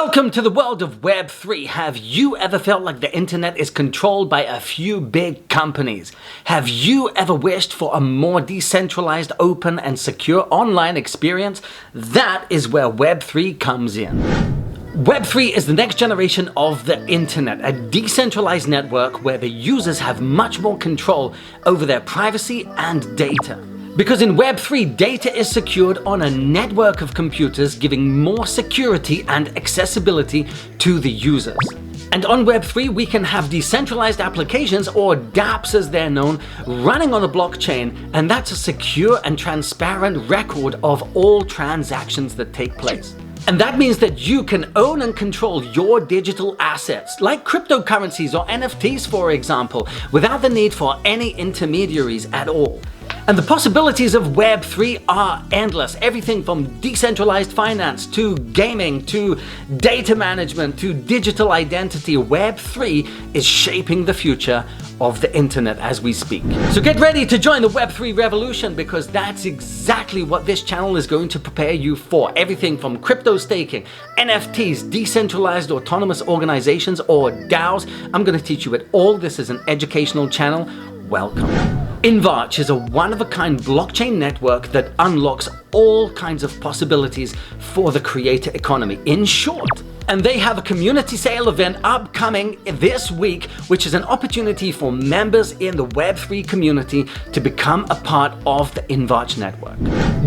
Welcome to the world of Web3. Have you ever felt like the internet is controlled by a few big companies? Have you ever wished for a more decentralized, open, and secure online experience? That is where Web3 comes in. Web3 is the next generation of the internet, a decentralized network where the users have much more control over their privacy and data. Because in Web3, data is secured on a network of computers, giving more security and accessibility to the users. And on Web3, we can have decentralized applications, or dApps as they're known, running on a blockchain, and that's a secure and transparent record of all transactions that take place. And that means that you can own and control your digital assets, like cryptocurrencies or NFTs, for example, without the need for any intermediaries at all. And the possibilities of Web3 are endless. Everything from decentralized finance to gaming to data management to digital identity. Web3 is shaping the future of the internet as we speak. So get ready to join the Web3 revolution, because that's exactly what this channel is going to prepare you for. Everything from crypto staking, NFTs, decentralized autonomous organizations, or DAOs. I'm going to teach you it all. This is an educational channel. Welcome. INVARCH is a one-of-a-kind blockchain network that unlocks all kinds of possibilities for the creator economy, in short. And they have a community sale event upcoming this week, which is an opportunity for members in the Web3 community to become a part of the INVARCH network.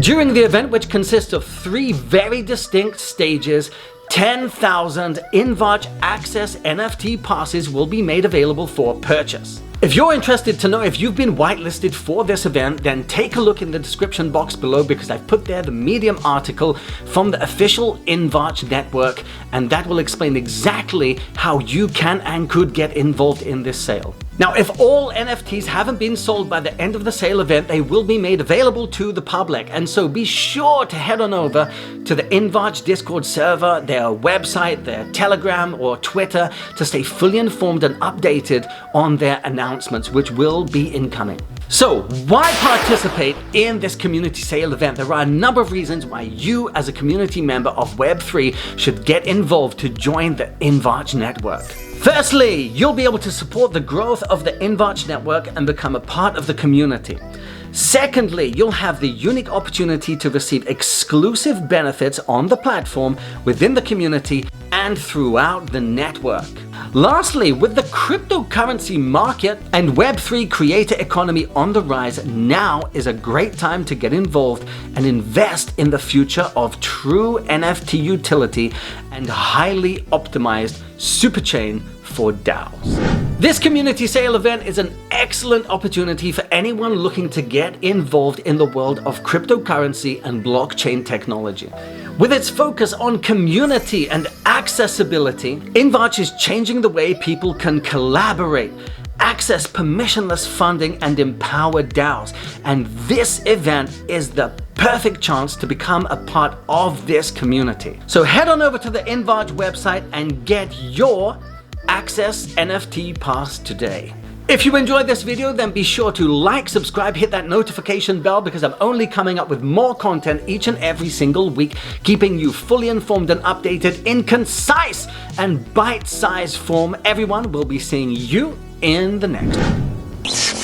During the event, which consists of 3 very distinct stages, 10,000 INVARCH Access NFT passes will be made available for purchase. If you're interested to know if you've been whitelisted for this event, then take a look in the description box below, because I've put there the Medium article from the official INVARCH network, and that will explain exactly how you can and could get involved in this sale. Now, if all NFTs haven't been sold by the end of the sale event, they will be made available to the public. And so be sure to head on over to the INVARCH Discord server, their website, their Telegram or Twitter, to stay fully informed and updated on their announcements, which will be incoming. So why participate in this community sale event? There are a number of reasons why you, as a community member of Web3, should get involved to join the INVARCH network. Firstly, you'll be able to support the growth of the INVARCH network and become a part of the community. Secondly, you'll have the unique opportunity to receive exclusive benefits on the platform, within the community, and throughout the network. Lastly, with the cryptocurrency market and Web3 creator economy on the rise, now is a great time to get involved and invest in the future of true NFT utility and highly optimized superchain for DAOs. This community sale event is an excellent opportunity for anyone looking to get involved in the world of cryptocurrency and blockchain technology. With its focus on community and accessibility, INVARCH is changing the way people can collaborate, access permissionless funding, and empower DAOs. And this event is the perfect chance to become a part of this community. So head on over to the INVARCH website and get your Access NFT pass today. If you enjoyed this video, then be sure to like, subscribe, hit that notification bell, because I'm only coming up with more content each and every single week, keeping you fully informed and updated in concise and bite-sized form. Everyone will be seeing you in the next one.